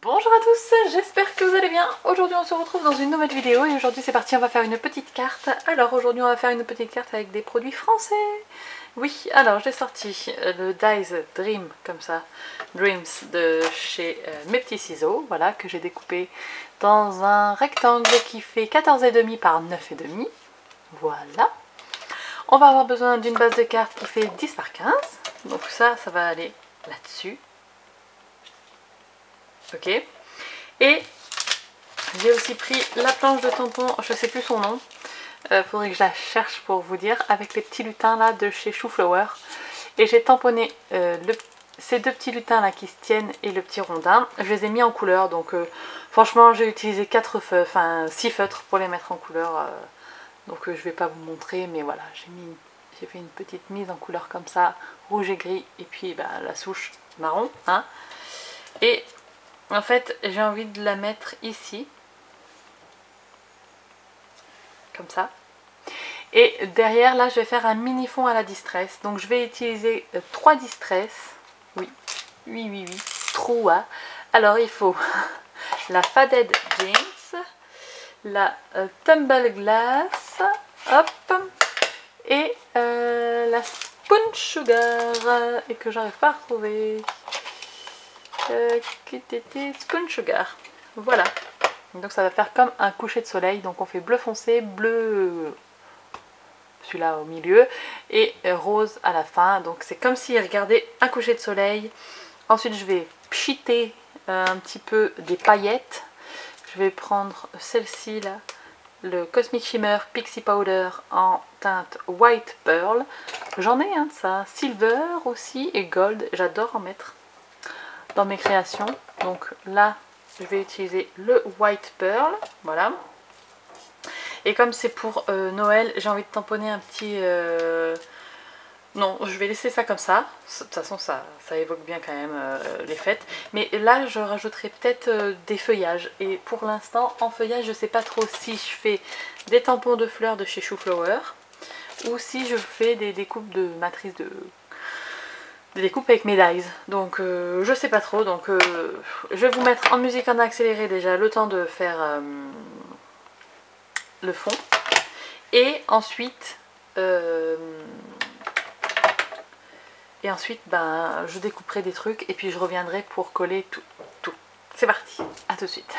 Bonjour à tous, j'espère que vous allez bien. Aujourd'hui on se retrouve dans une nouvelle vidéo et aujourd'hui c'est parti, on va faire une petite carte. Alors aujourd'hui on va faire une petite carte avec des produits français. Oui, alors j'ai sorti le Dies Dream, comme ça, Dreams de chez Mes Petits Ciseaux, voilà, que j'ai découpé dans un rectangle qui fait 14,5 par 9,5. Voilà. On va avoir besoin d'une base de cartes qui fait 10 par 15, donc ça va aller là-dessus. Ok. Et j'ai aussi pris la planche de tampon, je sais plus son nom, faudrait que je la cherche pour vous dire, avec les petits lutins là de chez Chouflower. Et j'ai tamponné ces deux petits lutins là qui se tiennent et le petit rondin. Je les ai mis en couleur, donc franchement j'ai utilisé 6 feutres pour les mettre en couleur. Donc je vais pas vous montrer, mais voilà, j'ai fait une petite mise en couleur comme ça, rouge et gris, et puis la souche marron, hein. Et en fait, j'ai envie de la mettre ici, comme ça. Et derrière, là, je vais faire un mini fond à la distress. Donc, je vais utiliser 3 distress. Oui, 3. Alors, il faut la Faded Jeans, la Tumble Glass, hop, et la Spoon Sugar, et que j'arrive pas à retrouver. Spoon Sugar, voilà. Donc ça va faire comme un coucher de soleil, donc on fait bleu foncé, bleu celui-là au milieu et rose à la fin, donc c'est comme si regardez un coucher de soleil. Ensuite je vais pchiter un petit peu des paillettes. Je vais prendre celle-ci là, le Cosmic Shimmer Pixie Powder en teinte White Pearl. J'en ai un de ça, Silver aussi et Gold, j'adore en mettre dans mes créations. Donc là je vais utiliser le White Pearl, voilà. Et comme c'est pour Noël, j'ai envie de tamponner un petit... Non, je vais laisser ça comme ça. De toute façon ça évoque bien quand même les fêtes. Mais là je rajouterai peut-être des feuillages. Et pour l'instant en feuillage je sais pas trop si je fais des tampons de fleurs de chez Chouflower ou si je fais des découpes de matrices de... des découpes avec mes dies, donc je sais pas trop, donc je vais vous mettre en musique en accéléré déjà le temps de faire le fond, et ensuite je découperai des trucs et puis je reviendrai pour coller tout. C'est parti, à tout de suite.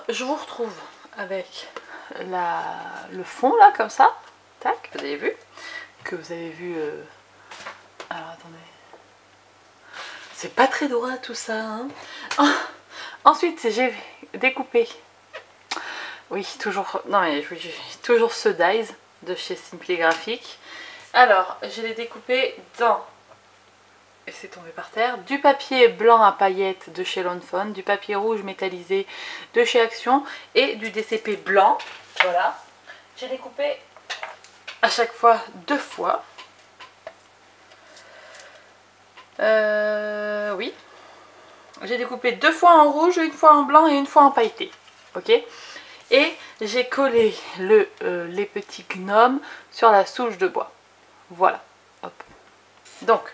Je vous retrouve avec le fond là comme ça, tac, vous avez vu, que vous avez vu, alors attendez, c'est pas très droit tout ça, hein. Ensuite j'ai découpé Oui, toujours, non mais toujours ce dies de chez Simply Graphic. Alors, je l'ai découpé dans, et c'est tombé par terre, du papier blanc à paillettes de chez Lawn Fawn, du papier rouge métallisé de chez Action et du DCP blanc. Voilà. J'ai découpé à chaque fois 2 fois. Oui. J'ai découpé 2 fois en rouge, 1 fois en blanc et 1 fois en pailleté. Ok. Et j'ai collé les petits gnomes sur la souche de bois. Voilà. Hop. Donc,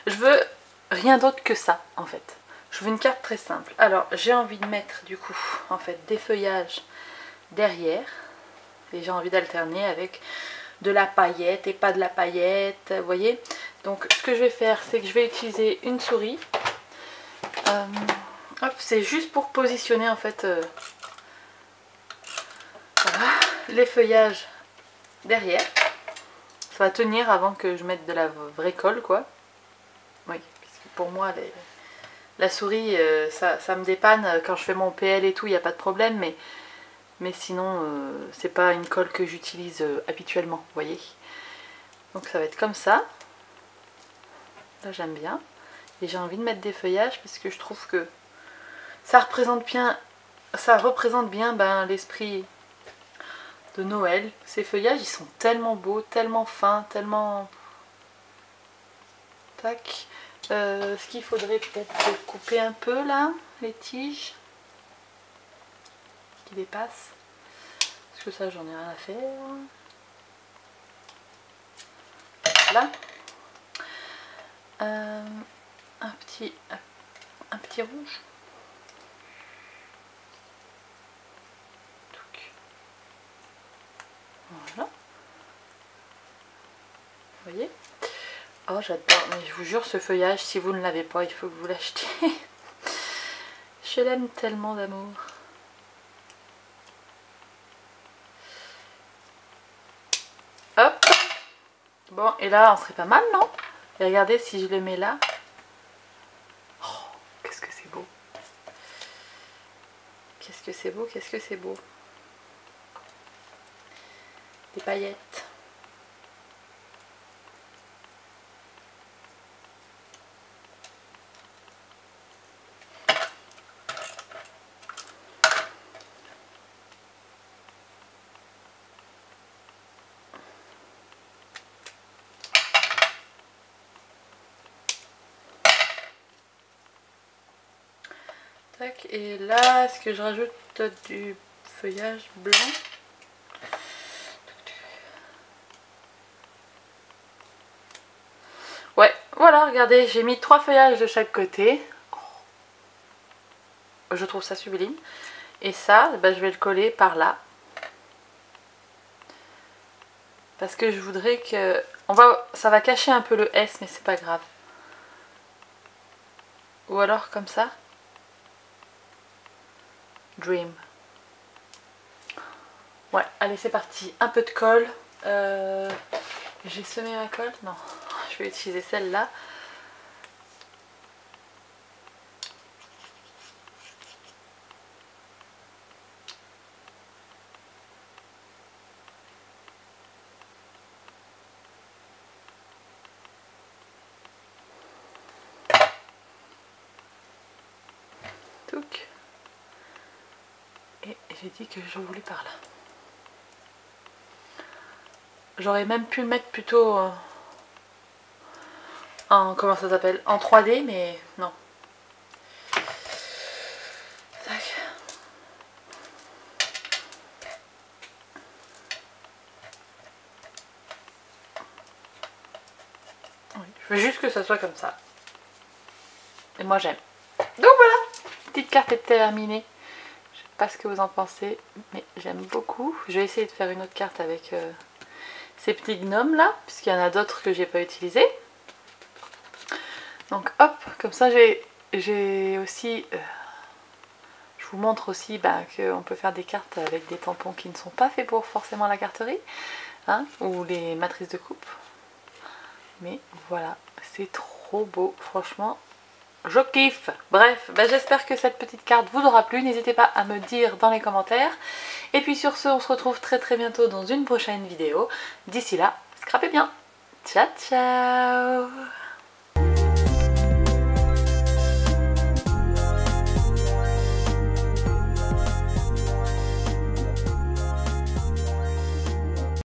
je veux rien d'autre que ça, en fait. Je veux une carte très simple. Alors, j'ai envie de mettre, du coup, en fait, des feuillages derrière. Et j'ai envie d'alterner avec de la paillette et pas de la paillette, vous voyez. Donc, ce que je vais faire, c'est que je vais utiliser une souris. Hop, c'est juste pour positionner, en fait, voilà, les feuillages derrière. Ça va tenir avant que je mette de la vraie colle, quoi. Oui, parce que pour moi, la souris, ça me dépanne. Quand je fais mon PL et tout, il n'y a pas de problème, mais sinon, c'est pas une colle que j'utilise habituellement, vous voyez. Donc ça va être comme ça. Là, j'aime bien. Et j'ai envie de mettre des feuillages parce que je trouve que ça représente bien ben, l'esprit de Noël. Ces feuillages, ils sont tellement beaux, tellement fins, tellement... Tac. Ce qu'il faudrait peut-être couper un peu là, les tiges qui dépassent. Parce que ça, j'en ai rien à faire. Là. Un petit rouge. Voilà. Vous voyez? Oh, j'adore. Mais je vous jure, ce feuillage, si vous ne l'avez pas, il faut que vous l'achetiez. Je l'aime tellement d'amour. Hop. Bon, et là, on serait pas mal, non? Et regardez si je le mets là. Oh, qu'est-ce que c'est beau. Qu'est-ce que c'est beau, qu'est-ce que c'est beau. Des paillettes. Tac, et là, est-ce que je rajoute du feuillage blanc? Ouais, voilà, regardez, j'ai mis 3 feuillages de chaque côté. Je trouve ça sublime. Et ça, bah, je vais le coller par là. Parce que je voudrais que... ça va cacher un peu le S, mais c'est pas grave. Ou alors comme ça. Dream. Ouais, allez, c'est parti. Un peu de colle. J'ai semé ma colle? Non, je vais utiliser celle-là. Touc. Et j'ai dit que je voulais par là. J'aurais même pu le mettre plutôt en... comment ça s'appelle? En 3D, mais non. Tac. Oui, je veux juste que ça soit comme ça. Et moi j'aime. Donc voilà, petite carte est terminée. Je sais pas ce que vous en pensez, mais j'aime beaucoup. Je vais essayer de faire une autre carte avec ces petits gnomes là, puisqu'il y en a d'autres que j'ai pas utilisés. Donc hop, comme ça j'ai aussi... je vous montre aussi bah, qu'on peut faire des cartes avec des tampons qui ne sont pas faits pour forcément la carterie, hein, ou les matrices de coupe. Mais voilà, c'est trop beau, franchement, Je kiffe. Bref, bah j'espère que cette petite carte vous aura plu. N'hésitez pas à me dire dans les commentaires. Et puis sur ce, on se retrouve très bientôt dans une prochaine vidéo. D'ici là, scrapez bien. Ciao ciao.